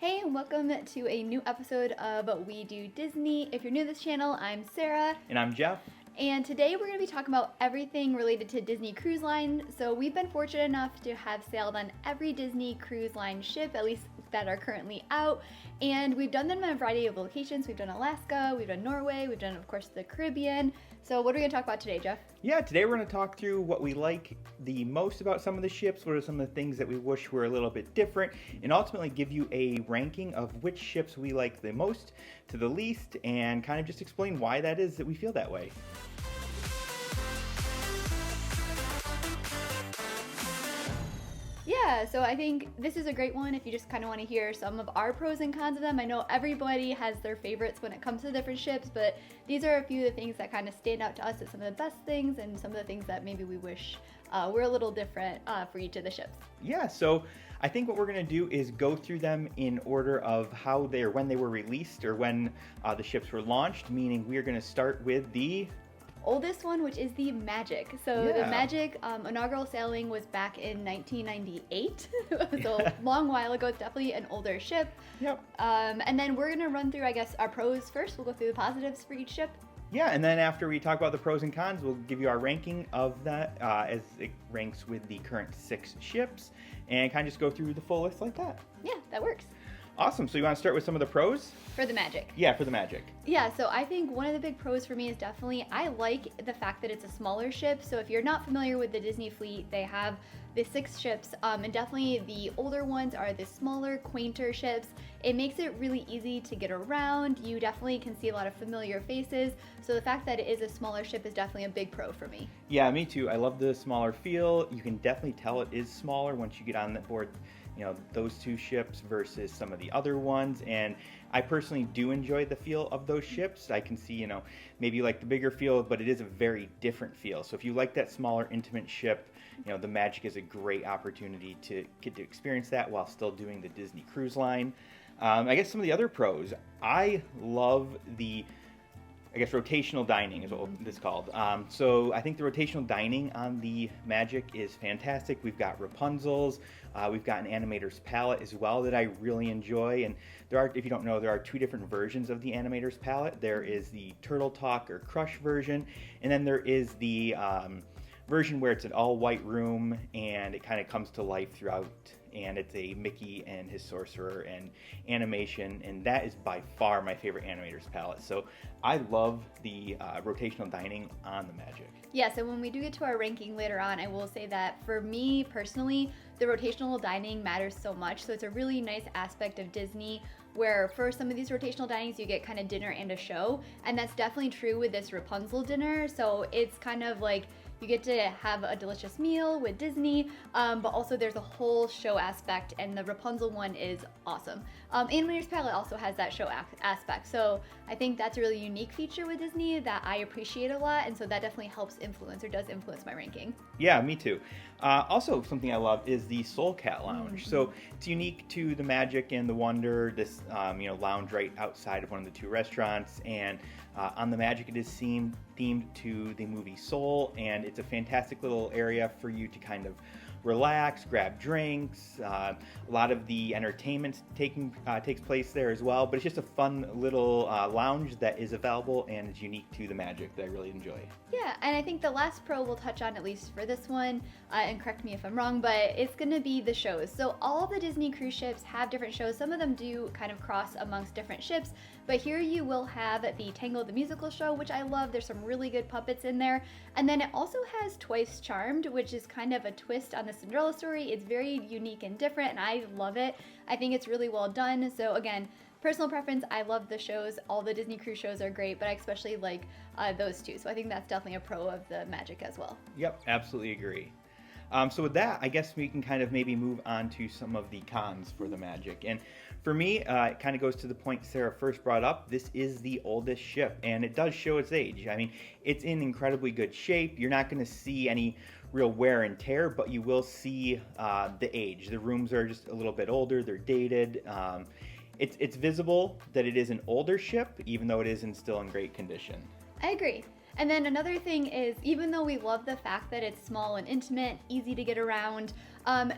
Hey, and welcome to a new episode of We Do Disney. If you're new to this channel, I'm Sarah. And I'm Jeff. And today we're going to be talking about everything related to Disney Cruise Line. So we've been fortunate enough to have sailed on every Disney Cruise Line ship, at least that are currently out. And we've done them in a variety of locations. We've done Alaska, we've done Norway, we've done, of course, the Caribbean. So what are we going to talk about today, Jeff? Yeah, today we're going to talk through what we like the most about some of the ships, what are some of the things that we wish were a little bit different, and ultimately give you a ranking of which ships we like the most to the least, and kind of just explain why that is that we feel that way. Yeah, so I think this is a great one if you just kind of want to hear some of our pros and cons of them. I know everybody has their favorites when it comes to different ships, but these are a few of the things that kind of stand out to us as some of the best things and some of the things that maybe we wish were a little different for each of the ships. Yeah, so I think what we're going to do is go through them in order of how they or when they were released or when the ships were launched, meaning we're going to start with the oldest one, which is the Magic. So the Magic inaugural sailing was back in 1998. So a long while ago. It's definitely an older ship. Yep. And then we're gonna run through, I guess, our pros first. We'll go through the positives for each ship. Yeah, and then after we talk about the pros and cons, we'll give you our ranking of that as it ranks with the current 6 ships, and kind of just go through the full list like that. Yeah, that works. Awesome. So you want to start with some of the pros? For the Magic. Yeah, for the Magic. Yeah, so I think one of the big pros for me is definitely, I like the fact that it's a smaller ship. So if you're not familiar with the Disney fleet, they have the 6 ships, and definitely the older ones are the smaller, quainter ships. It makes it really easy to get around. You definitely can see a lot of familiar faces. So the fact that it is a smaller ship is definitely a big pro for me. Yeah, me too. I love the smaller feel. You can definitely tell it is smaller once you get on the board, those 2 ships versus some of the other ones. And I personally do enjoy the feel of those ships. I can see, maybe you like the bigger feel, but it is a very different feel. So if you like that smaller, intimate ship, the Magic is a great opportunity to get to experience that while still doing the Disney Cruise Line. I guess some of the other pros, I love the rotational dining is what it's called. So I think the rotational dining on the Magic is fantastic. We've got Rapunzel's, we've got an animator's palette as well that I really enjoy. And there are, if you don't know, there are 2 different versions of the animator's palette. There is the Turtle Talk or Crush version, and then there is the version where it's an all white room and it kind of comes to life throughout, and it's a Mickey and his sorcerer and animation, and that is by far my favorite animator's palette. So I love the rotational dining on the Magic. Yeah, so when we do get to our ranking later on, I will say that for me personally, the rotational dining matters so much. So it's a really nice aspect of Disney where for some of these rotational dinings you get kind of dinner and a show, and that's definitely true with this Rapunzel dinner. So it's kind of like you get to have a delicious meal with Disney, but also there's a whole show aspect, and the Rapunzel one is awesome. Animator's Palette also has that show aspect, so I think that's a really unique feature with Disney that I appreciate a lot, and so that definitely helps influence, or does influence my ranking. Yeah, me too. Also, something I love is the Soul Cat Lounge. So it's unique to the Magic and the Wonder, this lounge right outside of one of the 2 restaurants, and on the Magic it is themed to the movie Soul, and it's a fantastic little area for you to kind of relax, grab drinks. A lot of the entertainment takes place there as well, but it's just a fun little lounge that is available and is unique to the Magic that I really enjoy. Yeah, and I think the last pro we'll touch on, at least for this one, and correct me if I'm wrong, but it's going to be the shows. So all the Disney cruise ships have different shows. Some of them do kind of cross amongst different ships, but here you will have the Tangled the Musical show, which I love. There's some really good puppets in there. And then it also has Twice Charmed, which is kind of a twist on the Cinderella story. It's very unique and different, and I love it. I think it's really well done. So again, personal preference, I love the shows. All the Disney cruise shows are great, but I especially like those 2. So I think that's definitely a pro of the Magic as well. Yep, absolutely agree. So with that, I guess we can kind of maybe move on to some of the cons for the Magic. And for me, it kind of goes to the point Sarah first brought up. This is the oldest ship, and it does show its age. I mean, it's in incredibly good shape. You're not going to see any real wear and tear, but you will see the age. The rooms are just a little bit older. They're dated. It's visible that it is an older ship, even though it isn't still in great condition. I agree. And then another thing is, even though we love the fact that it's small and intimate, easy to get around,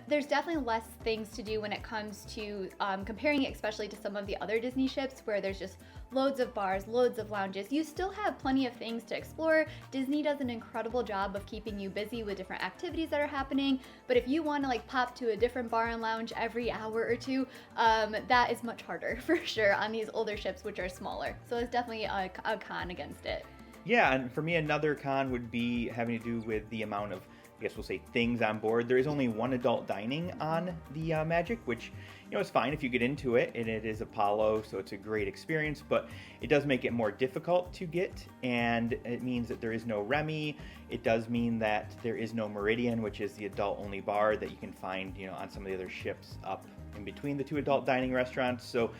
there's definitely less things to do when it comes to comparing it, especially to some of the other Disney ships where there's just loads of bars, loads of lounges. You still have plenty of things to explore. Disney does an incredible job of keeping you busy with different activities that are happening. But if you want to like pop to a different bar and lounge every hour or two, that is much harder for sure on these older ships, which are smaller. So it's definitely a con against it. Yeah, and for me, another con would be having to do with the amount of, I guess we'll say, things on board. There is only one adult dining on the Magic, which, you know, is fine if you get into it, and it is Apollo, so it's a great experience, but it does make it more difficult to get, and it means that there is no Remy. It does mean that there is no Meridian, which is the adult-only bar that you can find, you know, on some of the other ships up in between the two adult dining restaurants. So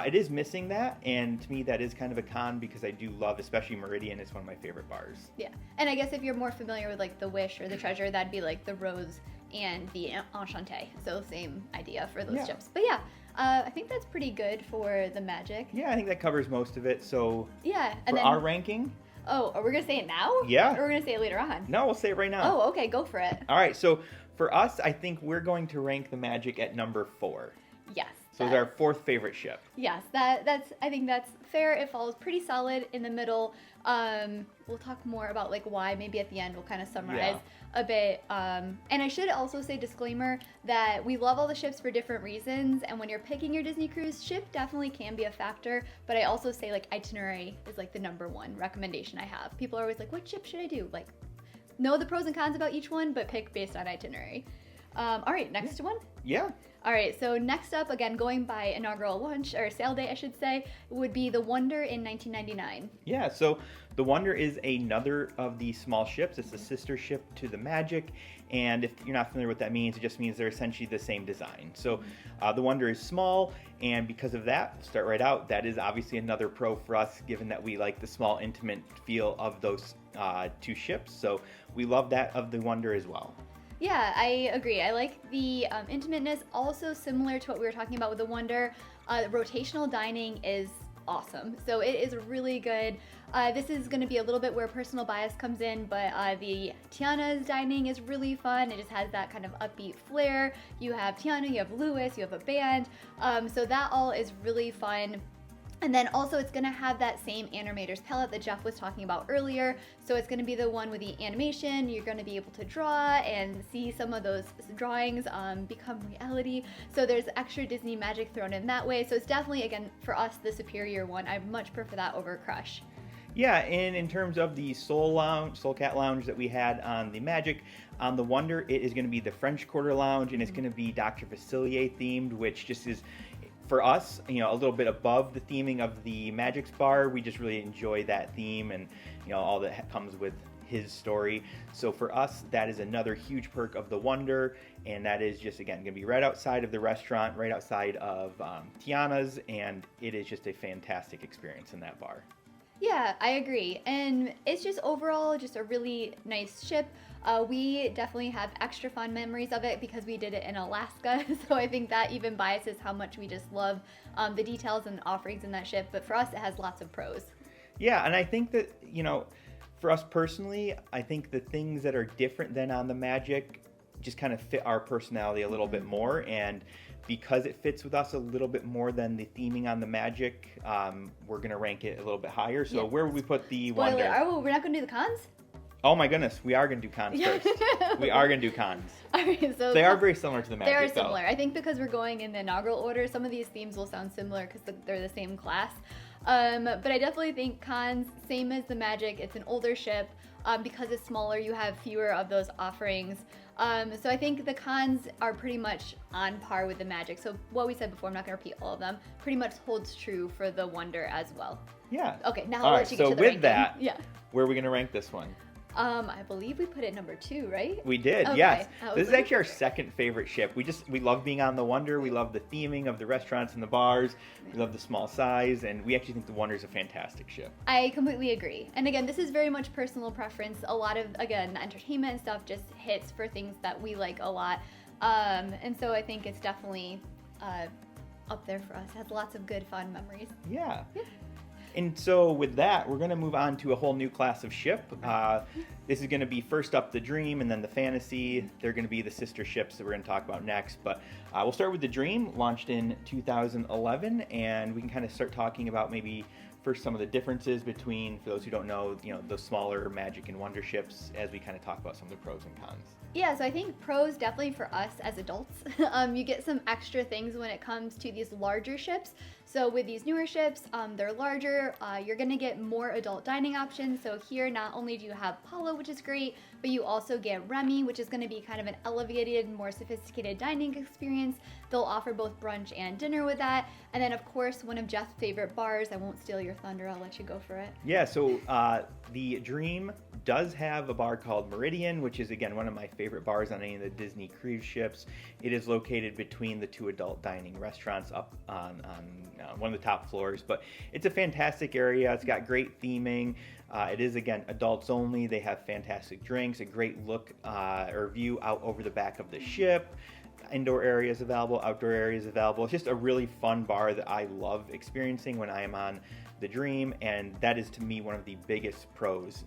it is missing that, and to me that is kind of a con because I do love, especially Meridian, it's one of my favorite bars. Yeah, and I guess if you're more familiar with like the Wish or the Treasure, that'd be like the Rose and the Enchanté. So same idea for those ships. But yeah, I think that's pretty good for the Magic. Yeah, I think that covers most of it. So yeah, for and then our ranking. Oh, are we gonna say it now? Yeah. Or we're gonna say it later on? No, we'll say it right now. Oh, okay, go for it. All right, so for us, I think we're going to rank the Magic at number 4. Yes. So it's our 4th favorite ship. Yes, that's I think that's fair. It falls pretty solid in the middle. We'll talk more about like why maybe at the end. We'll kind of summarize a bit. And I should also say, disclaimer, that we love all the ships for different reasons, and when you're picking your Disney cruise, ship definitely can be a factor, but I also say like itinerary is like the number one recommendation I have. People are always like, what ship should I do? Like, know the pros and cons about each one, but pick based on itinerary. All right, next one. Yeah. All right, so next up, again, going by inaugural launch, or sale day, I should say, would be the Wonder in 1999. Yeah, so the Wonder is another of the small ships. It's a sister ship to the Magic, and if you're not familiar with what that means, it just means they're essentially the same design. So the Wonder is small, and because of that, start right out, that is obviously another pro for us, given that we like the small, intimate feel of those two ships. So we love that of the Wonder as well. Yeah, I agree. I like the intimateness, also similar to what we were talking about with the Wonder. Rotational dining is awesome. So it is really good. This is going to be a little bit where personal bias comes in, but the Tiana's dining is really fun. It just has that kind of upbeat flair. You have Tiana, you have Louis, you have a band. So that all is really fun. And then also it's going to have that same animator's palette that Jeff was talking about earlier. So it's going to be the one with the animation. You're going to be able to draw and see some of those drawings become reality. So there's extra Disney magic thrown in that way. So it's definitely, again, for us, the superior one. I much prefer that over Crush. Yeah, and in terms of the Soul Cat Lounge that we had on the Magic, on the Wonder, it is going to be the French Quarter Lounge, and it's going to be Dr. Facilier themed, which just is, for us, you know, a little bit above the theming of the Magic's bar. We just really enjoy that theme and, you know, all that comes with his story. So for us, that is another huge perk of the Wonder, and that is just, again, going to be right outside of the restaurant, right outside of Tiana's, and it is just a fantastic experience in that bar. Yeah, I agree. And it's just overall just a really nice ship. We definitely have extra fond memories of it because we did it in Alaska. So I think that even biases how much we just love the details and offerings in that ship. But for us, it has lots of pros. Yeah, and I think that, you know, for us personally, I think the things that are different than on the Magic just kind of fit our personality a little bit more. And because it fits with us a little bit more than the theming on the Magic, we're going to rank it a little bit higher. So where would we put the Wonder? We're not going to do the cons? Oh my goodness, we are going to do cons first. We are going to do cons. All right, so they are very similar to the Magic, They are similar. I think because we're going in the inaugural order, some of these themes will sound similar because they're the same class. But I definitely think cons, same as the Magic. It's an older ship. Because it's smaller, you have fewer of those offerings. So I think the cons are pretty much on par with the Magic. So what we said before, I'm not going to repeat all of them, pretty much holds true for the Wonder as well. Yeah. Okay, now I'll let you get to the ranking. So with that, where are we going to rank this one? I believe we put it number 2, right? We did, okay. Yes. This is actually our second favorite ship. We love being on the Wonder. We love the theming of the restaurants and the bars. We love the small size, and we actually think the Wonder is a fantastic ship. I completely agree. And again, this is very much personal preference. A lot of, again, the entertainment and stuff just hits for things that we like a lot. And so I think it's definitely up there for us. It has lots of good, fun memories. Yeah. And so with that, we're going to move on to a whole new class of ship. This is going to be first up the Dream and then the Fantasy. They're going to be the sister ships that we're going to talk about next. But we'll start with the Dream, launched in 2011, and we can kind of start talking about maybe first some of the differences between, for those who don't know, the smaller Magic and Wonder ships, as we kind of talk about some of the pros and cons. Yeah, so I think pros definitely for us as adults. You get some extra things when it comes to these larger ships. So with these newer ships, they're larger. You're going to get more adult dining options. So here, not only do you have Palo, which is great, but you also get Remy, which is going to be kind of an elevated, more sophisticated dining experience. They'll offer both brunch and dinner with that. And then, of course, one of Jeff's favorite bars. I won't steal your thunder. I'll let you go for it. Yeah, so the Dream does have a bar called Meridian, which is, again, one of my favorite bars on any of the Disney cruise ships. It is located between the two adult dining restaurants up on one of the top floors, but it's a fantastic area. It's got great theming. It is, again, adults only. They have fantastic drinks, a great look or view out over the back of the ship. Indoor areas available, outdoor areas available. It's just a really fun bar that I love experiencing when I am on the Dream, and that is, to me, one of the biggest pros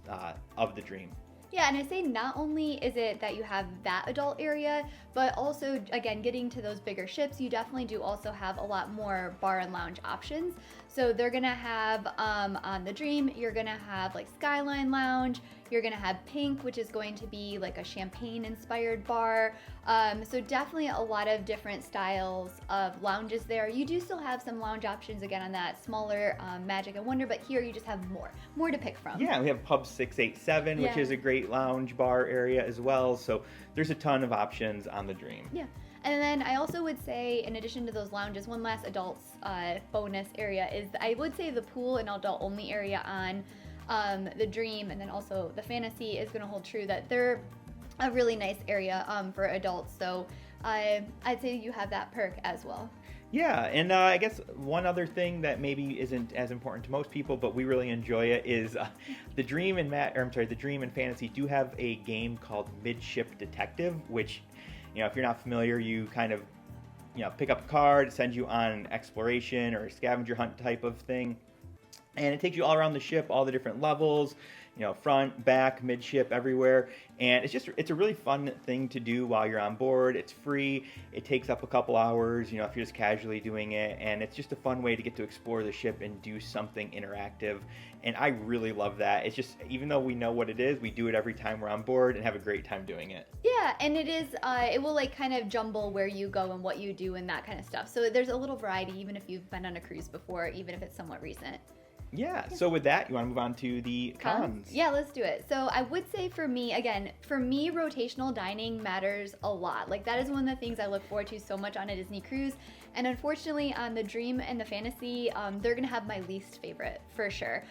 of the Dream. Yeah, and I say not only is it that you have that adult area, but also, again, getting to those bigger ships, you definitely do also have a lot more bar and lounge options. So they're going to have, on the Dream, you're going to have like Skyline Lounge, you're going to have Pink, which is going to be like a champagne-inspired bar. So definitely a lot of different styles of lounges there. You do still have some lounge options, again, on that smaller Magic and Wonder, but here you just have more to pick from. Yeah, we have Pub 687, which is a great lounge bar area as well. So there's a ton of options on the Dream. Yeah. And then I also would say, in addition to those lounges, one last adults bonus area is, I would say, the pool and adult only area on the Dream, and then also the Fantasy is going to hold true that they're a really nice area for adults. So I'd say you have that perk as well. Yeah, and I guess one other thing that maybe isn't as important to most people, but we really enjoy it, is the Dream and the Dream and Fantasy do have a game called Midship Detective, which, if you're not familiar, you kind of, pick up a card, sends you on an exploration or a scavenger hunt type of thing, and it takes you all around the ship, all the different levels, front, back, midship, everywhere. And it's a really fun thing to do while you're on board. It's free. It takes up a couple hours, if you're just casually doing it. And it's just a fun way to get to explore the ship and do something interactive. And I really love that. It's just, even though we know what it is, we do it every time we're on board and have a great time doing it. Yeah, and it is, it will like kind of jumble where you go and what you do and that kind of stuff. So there's a little variety, even if you've been on a cruise before, even if it's somewhat recent. Yeah, so with that, you want to move on to the cons? Yeah, let's do it. So I would say for me, rotational dining matters a lot. Like, that is one of the things I look forward to so much on a Disney cruise. And unfortunately, on the Dream and the Fantasy, they're going to have my least favorite, for sure.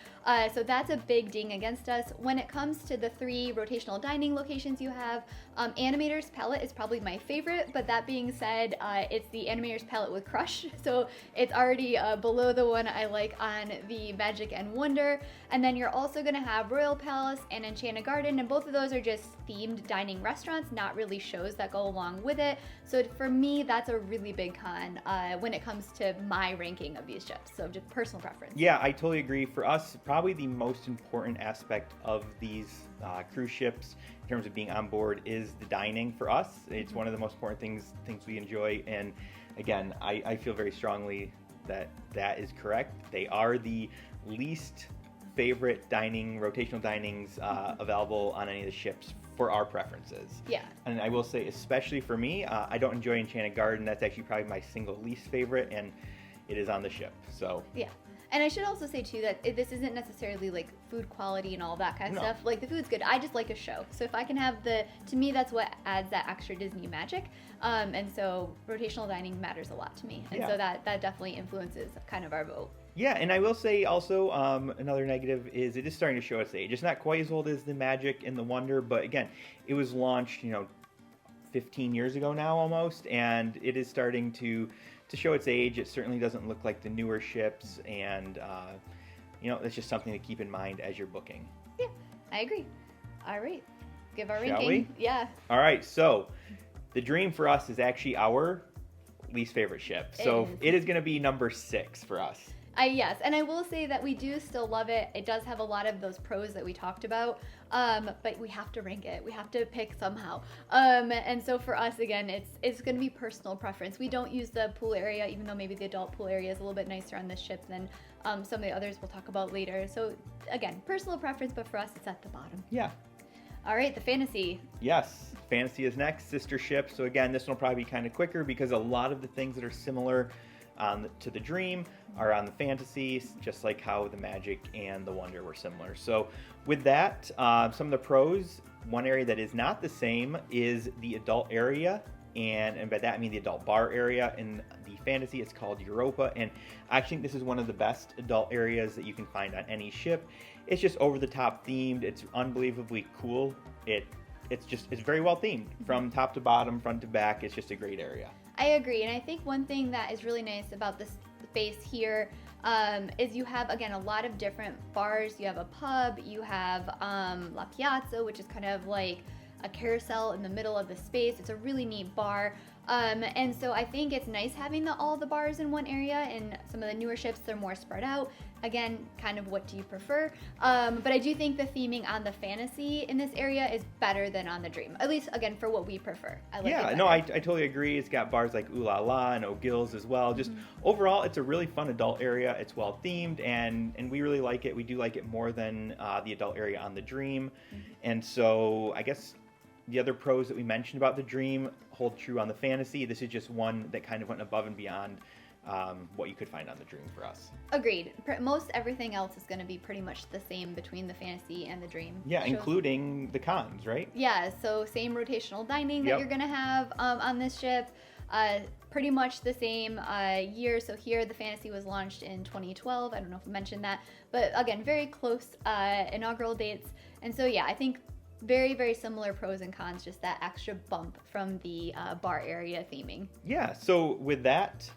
So that's a big ding against us. When it comes to the 3 rotational dining locations you have, Animator's Palette is probably my favorite, but that being said, it's the Animator's Palette with Crush, so it's already below the one I like on the Magic and Wonder. And then you're also going to have Royal Palace and Enchanted Garden, and both of those are just themed dining restaurants, not really shows that go along with it. So for me, that's a really big con when it comes to my ranking of these ships, so just personal preference. Yeah, I totally agree. For us, probably the most important aspect of these cruise ships in terms of being on board is the dining. For us, it's one of the most important things we enjoy, and again, I feel very strongly that is correct. They are the least favorite rotational dinings available on any of the ships for our preferences. Yeah. And I will say, especially for me, I don't enjoy Enchanted Garden. That's actually probably my single least favorite, and it is on the ship. So yeah. And I should also say, too, that this isn't necessarily, like, food quality and all that kind of stuff. Like, the food's good. I just like a show. So if I can have to me, that's what adds that extra Disney magic. And so rotational dining matters a lot to me. And so that definitely influences kind of our vote. Yeah, and I will say also, another negative is it is starting to show its age. It's not quite as old as the Magic and the Wonder, but again, it was launched, 15 years ago now almost, and it is starting to show its age. It certainly doesn't look like the newer ships, and that's just something to keep in mind as you're booking. Yeah, I agree. All right, give our Shall ranking. We? Yeah. All right, so the Dream for us is actually our least favorite ship. So it is going to be number 6 for us. Yes, and I will say that we do still love it. It does have a lot of those pros that we talked about, but we have to rank it. We have to pick somehow. And so for us, again, it's going to be personal preference. We don't use the pool area, even though maybe the adult pool area is a little bit nicer on this ship than some of the others we'll talk about later. So again, personal preference, but for us, it's at the bottom. Yeah. All right, the Fantasy. Yes, Fantasy is next, sister ship. So again, this one will probably be kind of quicker because a lot of the things that are similar to the Dream are on the Fantasy, just like how the Magic and the Wonder were similar. So with that, some of the pros, one area that is not the same is the adult area. And by that I mean the adult bar area. In the Fantasy, it's called Europa. And I think this is one of the best adult areas that you can find on any ship. It's just over the top themed. It's unbelievably cool. It's very well themed from top to bottom, front to back. It's just a great area. I agree, and I think one thing that is really nice about this space here is you have, again, a lot of different bars. You have a pub, you have La Piazza, which is kind of like a carousel in the middle of the space. It's a really neat bar. And so I think it's nice having all the bars in one area, and some of the newer ships, they're more spread out. Again, kind of what do you prefer? But I do think the theming on the Fantasy in this area is better than on the Dream. At least, again, for what we prefer. I totally agree. It's got bars like Ooh La La and O'Gill's as well. Just overall, it's a really fun adult area. It's well themed, and we really like it. We do like it more than the adult area on the Dream. And so I guess the other pros that we mentioned about the Dream hold true on the Fantasy. This is just one that kind of went above and beyond what you could find on the Dream for us. Agreed. Most everything else is going to be pretty much the same between the Fantasy and the Dream. Yeah, including the cons, right? Yeah, so same rotational dining that you're going to have on this ship. Pretty much the same year. So here the Fantasy was launched in 2012. I don't know if I mentioned that. But again, very close inaugural dates. And so yeah, I think very, very similar pros and cons, just that extra bump from the bar area theming. Yeah, so with that,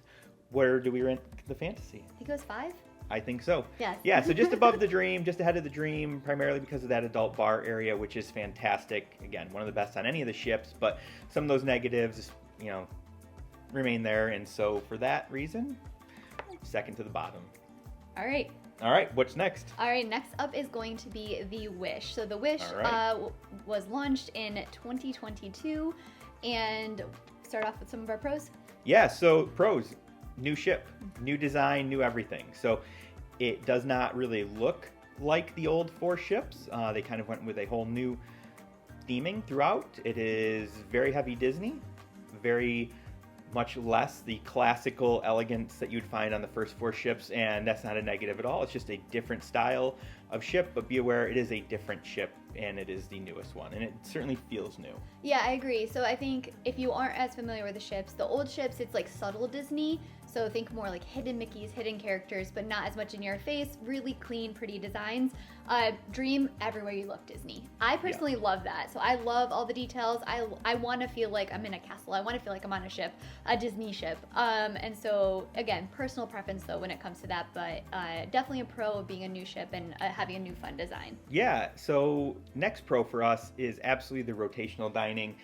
where do we rank the Fantasy? I think it was 5. I think so. Yes. Yeah, so just above the Dream, just ahead of the Dream, primarily because of that adult bar area, which is fantastic. Again, one of the best on any of the ships, but some of those negatives, remain there. And so for that reason, second to the bottom. All right. All right, what's next? All right, next up is going to be the Wish. So the Wish was launched in 2022, and start off with some of our pros. Yeah, so pros, new ship, new design, new everything. So it does not really look like the old 4 ships. They kind of went with a whole new theming throughout. It is very heavy Disney, very much less the classical elegance that you'd find on the first 4 ships, and that's not a negative at all. It's just a different style of ship, but be aware it is a different ship, and it is the newest one, and it certainly feels new. Yeah, I agree. So I think if you aren't as familiar with the ships, the old ships, it's like subtle Disney. So think more like hidden Mickeys, hidden characters, but not as much in your face. Really clean, pretty designs. Dream, everywhere you look, Disney. I personally love that. So I love all the details. I want to feel like I'm in a castle. I want to feel like I'm on a ship, a Disney ship. And so again, personal preference though when it comes to that, but definitely a pro of being a new ship and having a new fun design. Yeah, so next pro for us is absolutely the rotational dining.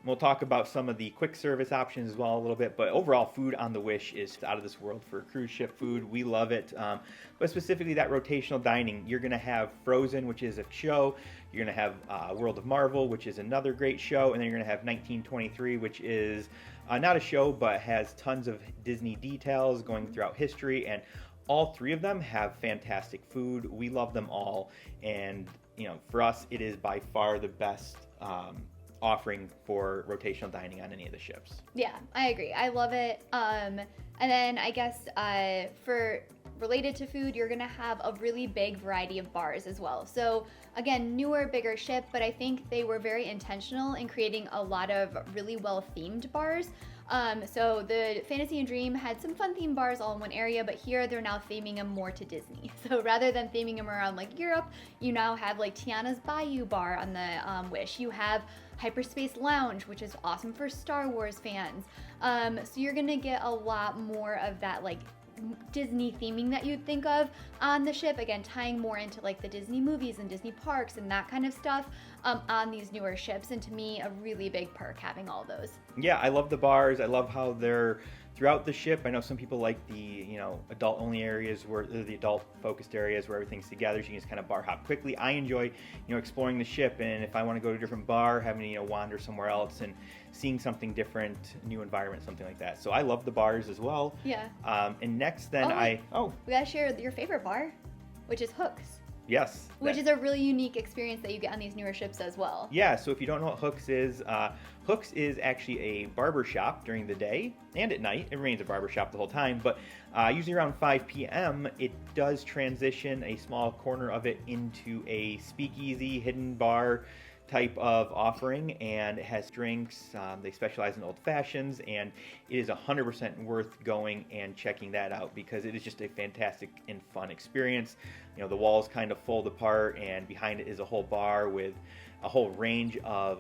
We'll talk about some of the quick service options as well a little bit, but overall food on the Wish is out of this world for cruise ship food. We love it. But specifically that rotational dining, you're going to have Frozen, which is a show. You're going to have World of Marvel, which is another great show. And then you're going to have 1923, which is not a show, but has tons of Disney details going throughout history. And all 3 of them have fantastic food. We love them all. And, for us, it is by far the best offering for rotational dining on any of the ships. Yeah, I agree. I love it. And then I guess for related to food, you're gonna have a really big variety of bars as well. So again, newer, bigger ship, but I think they were very intentional in creating a lot of really well themed bars. So the Fantasy and Dream had some fun themed bars all in one area, but here they're now theming them more to Disney. So rather than theming them around like Europe, you now have like Tiana's Bayou bar on the Wish. You have Hyperspace Lounge, which is awesome for Star Wars fans. So you're gonna get a lot more of that like Disney theming that you'd think of on the ship, again tying more into like the Disney movies and Disney parks and that kind of stuff on these newer ships, and to me a really big perk having all those. Yeah, I love the bars. I love how they're throughout the ship. I know some people like the adult only areas, where the adult focused areas where everything's together, so you can just kind of bar hop quickly. I enjoy exploring the ship, and if I want to go to a different bar, having to wander somewhere else and seeing something different, new environment, something like that. So I love the bars as well. Yeah. And next then we gotta share your favorite bar, which is Hooks. Yes. Which is a really unique experience that you get on these newer ships as well. Yeah, so if you don't know what Hooks is actually a barber shop during the day and at night. It remains a barber shop the whole time, but usually around 5 p.m. it does transition a small corner of it into a speakeasy, hidden bar type of offering, and it has drinks. They specialize in old fashions, and it is 100% worth going and checking that out because it is just a fantastic and fun experience. The walls kind of fold apart, and behind it is a whole bar with a whole range of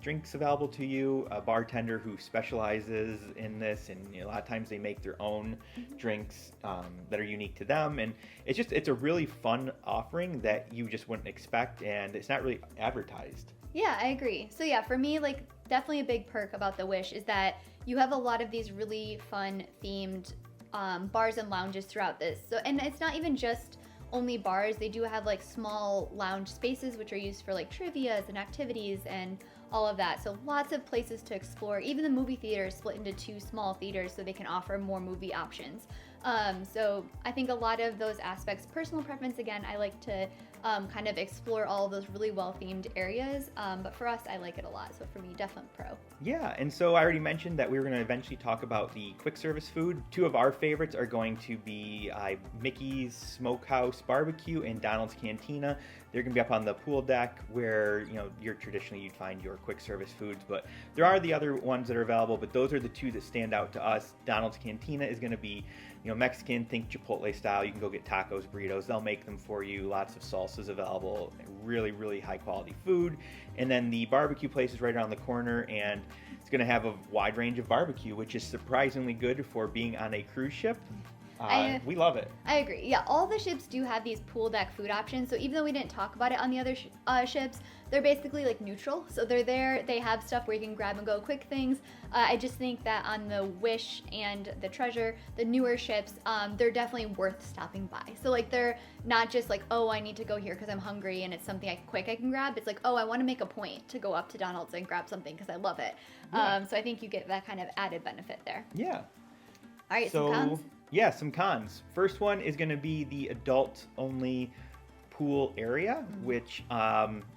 drinks available to you, a bartender who specializes in this, and a lot of times they make their own drinks that are unique to them, and it's a really fun offering that you just wouldn't expect, and it's not really advertised. Yeah, I agree. So yeah, for me, like, definitely a big perk about the Wish is that you have a lot of these really fun themed bars and lounges throughout this. So, and it's not even just only bars. They do have like small lounge spaces which are used for like trivias and activities and all of that. So lots of places to explore. Even the movie theater is split into 2 small theaters so they can offer more movie options. So I think a lot of those aspects, personal preference, again, I like to kind of explore all of those really well-themed areas. But for us, I like it a lot. So for me, definitely pro. Yeah, and so I already mentioned that we were going to eventually talk about the quick service food. 2 of our favorites are going to be Mickey's Smokehouse Barbecue and Donald's Cantina. They're going to be up on the pool deck where, you're traditionally you'd find your quick service foods, but there are the other ones that are available, but those are the 2 that stand out to us. Donald's Cantina is going to be, Mexican, think Chipotle style. You can go get tacos, burritos. They'll make them for you. Lots of salsas available. Really, really high quality food. And then the barbecue place is right around the corner, and it's going to have a wide range of barbecue, which is surprisingly good for being on a cruise ship. We love it. I agree. Yeah, all the ships do have these pool deck food options. So even though we didn't talk about it on the other ships, they're basically like neutral. So they're there. They have stuff where you can grab and go quick things. I just think that on the Wish and the Treasure, the newer ships, they're definitely worth stopping by. So like they're not just like, oh, I need to go here because I'm hungry and it's something quick I can grab. It's like, oh, I want to make a point to go up to Donald's and grab something because I love it. Yeah. So I think you get that kind of added benefit there. Yeah. All right, some cons? Yeah, some cons. First one is going to be the adult-only pool area, which,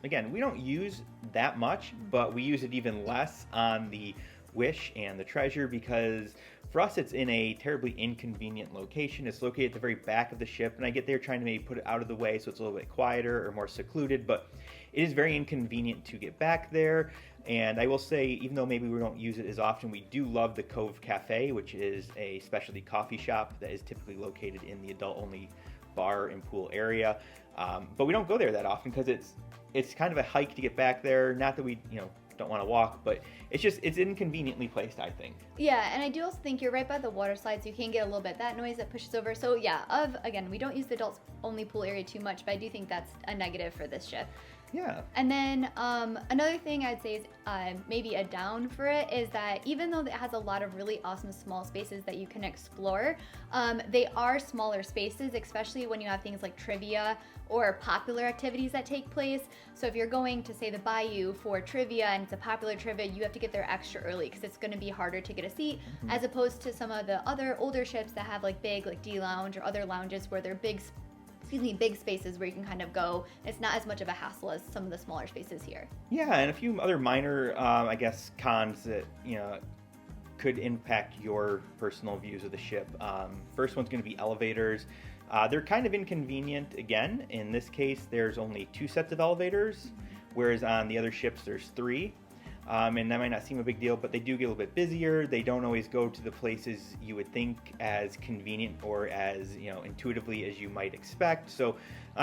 again, we don't use that much, but we use it even less on the Wish and the Treasure because for us it's in a terribly inconvenient location. It's located at the very back of the ship, and I get there trying to maybe put it out of the way so it's a little bit quieter or more secluded, but it is very inconvenient to get back there. And I will say, even though maybe we don't use it as often, we do love the Cove Cafe, which is a specialty coffee shop that is typically located in the adult-only bar and pool area. But we don't go there that often because it's kind of a hike to get back there. Not that we, don't want to walk, but it's inconveniently placed, I think. Yeah, and I do also think you're right by the water slide, so you can get a little bit that noise that pushes over. So yeah, again, we don't use the adults-only pool area too much, but I do think that's a negative for this ship. Yeah. And then another thing I'd say is maybe a down for it is that even though it has a lot of really awesome small spaces that you can explore, they are smaller spaces, especially when you have things like trivia or popular activities that take place. So if you're going to, say, the Bayou for trivia and it's a popular trivia, you have to get there extra early because it's going to be harder to get a seat, as opposed to some of the other older ships that have like big like D Lounge or other lounges where they're big spaces where you can kind of go. It's not as much of a hassle as some of the smaller spaces here. Yeah, and a few other minor, I guess, cons that, could impact your personal views of the ship. First one's going to be elevators. They're kind of inconvenient. Again, in this case, there's only 2 sets of elevators, whereas on the other ships, there's 3. And that might not seem a big deal, but they do get a little bit busier. They don't always go to the places you would think as convenient or as intuitively as you might expect. So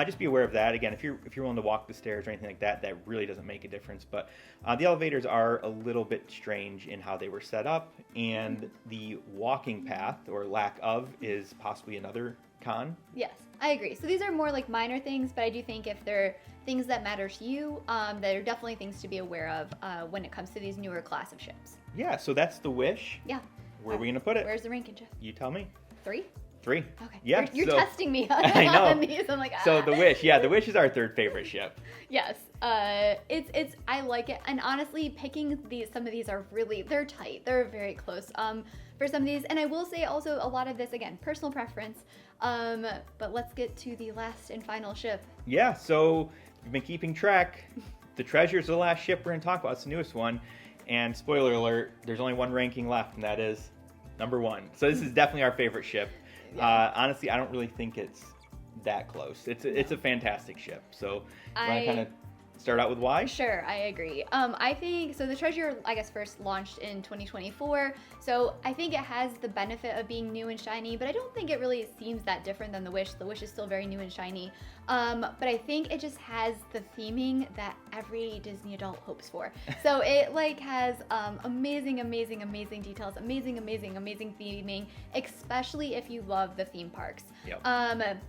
just be aware of that. Again, if you're willing to walk the stairs or anything like that, that really doesn't make a difference. But the elevators are a little bit strange in how they were set up, and the walking path or lack of is possibly another con. Yes, I agree. So these are more like minor things, but I do think if they're things that matter to you, that are definitely things to be aware of when it comes to these newer class of ships. Yeah, so that's the Wish. Yeah. Where are we going to put it? Where's the ranking, Jeff? You tell me. 3? 3. Okay. Yeah. You're testing me I know. on these. I'm like, So the Wish. Yeah, the Wish is our third favorite ship. Yes. It's I like it. And honestly, picking some of these are really, they're tight. They're very close. For some of these. And I will say also a lot of this, again, personal preference. But let's get to the last and final ship. Yeah, so you've been keeping track. The Treasure is the last ship we're going to talk about. It's the newest one. And spoiler alert, there's only one ranking left, and that is number 1. So this is definitely our favorite ship. Yeah. Honestly, I don't really think it's that close. It's a fantastic ship. So you want to kind of start out with why? Sure, I agree. I think, so the Treasure, I guess, first launched in 2024, so I think it has the benefit of being new and shiny, but I don't think it really seems that different than the Wish. The Wish is still very new and shiny, but I think it just has the theming that every Disney adult hopes for. So it like has amazing details, amazing theming, especially if you love the theme parks. Yep.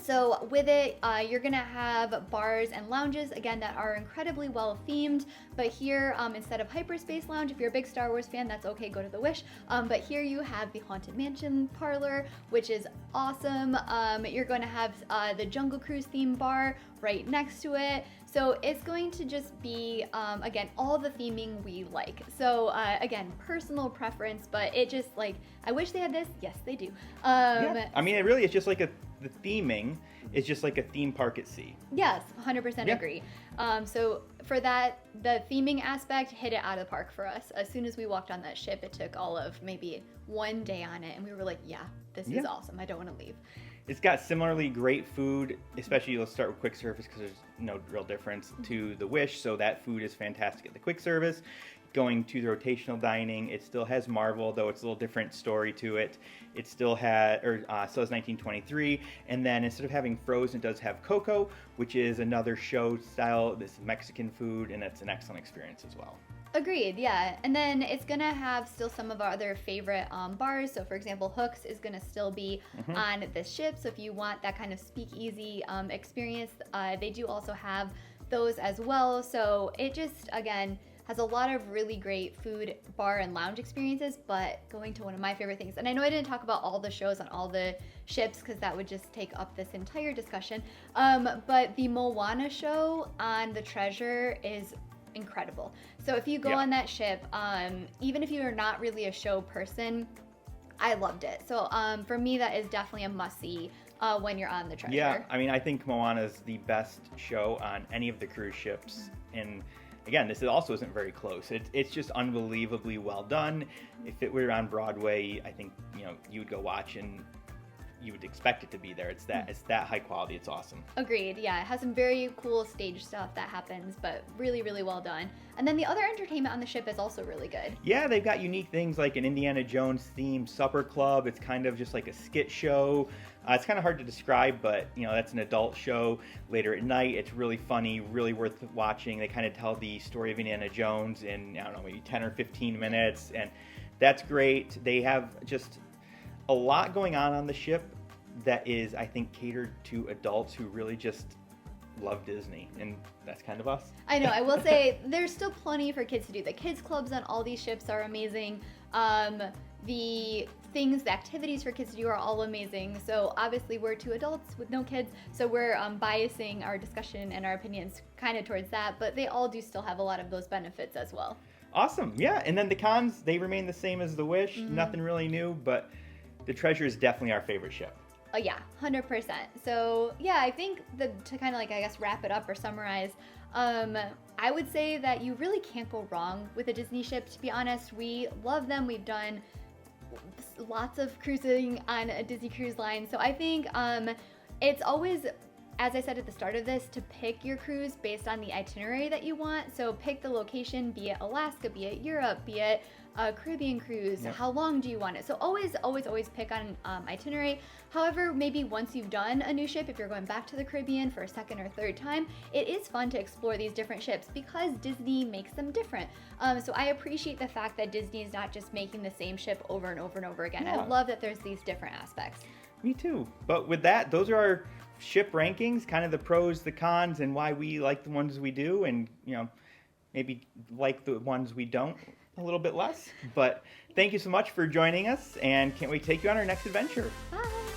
So with it, you're gonna have bars and lounges, again, that are incredibly well themed. But here, instead of Hyperspace Lounge, if you're a big Star Wars fan, that's okay, go to the Wish. But here you have the Haunted Mansion parlor, which is awesome. You're going to have the Jungle Cruise theme bar right next to it. So it's going to just be, again, all the theming we like. So again, personal preference, but it just like, I wish they had this. Yes, they do. Yeah. I mean, it really is just like the theming is just like a theme park at sea. Yes, 100% agree. So for that, the theming aspect hit it out of the park for us. As soon as we walked on that ship, it took all of maybe one day on it, and we were like, yeah, this is awesome. I don't want to leave. It's got similarly great food, especially let's start with quick service because there's no real difference to the Wish. So that food is fantastic at the quick service. Going to the rotational dining, it still has Marvel, though it's a little different story to it. It still has, still has 1923, and then instead of having frozen, it does have Coco, which is another show style. This Mexican food, and it's an excellent experience as well. Agreed, yeah. And then it's gonna have still some of our other favorite bars. So for example, Hooks is gonna still be on this ship. So if you want that kind of speakeasy experience, they do also have those as well. So it just, again, has a lot of really great food, bar, and lounge experiences, but going to one of my favorite things, and I know I didn't talk about all the shows on all the ships because that would just take up this entire discussion, but the Moana show on the Treasure is incredible. So if you go on that ship, even if you are not really a show person, I loved it. So for me, that is definitely a must-see when you're on the Treasure. Yeah, I mean, I think Moana is the best show on any of the cruise ships, and again, this also isn't very close. It's just unbelievably well done. If it were on Broadway, I think you would go watch and you would expect it to be there. It's that high quality. It's awesome. Agreed. Yeah, it has some very cool stage stuff that happens, but really, really well done. And then the other entertainment on the ship is also really good. Yeah, they've got unique things like an Indiana Jones themed supper club. It's kind of just like a skit show. It's kind of hard to describe, but that's an adult show later at night. It's really funny, really worth watching. They kind of tell the story of Indiana Jones in, I don't know, maybe 10 or 15 minutes, and that's great. They have just a lot going on the ship that is, I think, catered to adults who really just love Disney, and that's kind of us. I know. I will say there's still plenty for kids to do. The kids clubs on all these ships are amazing. The activities for kids to do are all amazing. So obviously we're two adults with no kids, so we're biasing our discussion and our opinions kind of towards that, but they all do still have a lot of those benefits as well. Awesome. Yeah, and then the cons, they remain the same as the Wish. Nothing really new, but the Treasure is definitely our favorite ship. Oh yeah, 100%. So yeah, I think to kind of like, I guess, wrap it up or summarize, I would say that you really can't go wrong with a Disney ship. To be honest, we love them. We've done lots of cruising on a Disney Cruise Line. So I think it's always, as I said at the start of this, to pick your cruise based on the itinerary that you want. So pick the location, be it Alaska, be it Europe, be it a Caribbean cruise. Yep. How long do you want it? So always pick on itinerary. However, maybe once you've done a new ship, if you're going back to the Caribbean for a second or third time, it is fun to explore these different ships because Disney makes them different. So I appreciate the fact that Disney is not just making the same ship over and over and over again. Yeah. I love that there's these different aspects. Me too. But with that, those are our ship rankings, kind of the pros, the cons, and why we like the ones we do, and maybe like the ones we don't. a little bit less. But thank you so much for joining us, and can't wait to take you on our next adventure. Bye.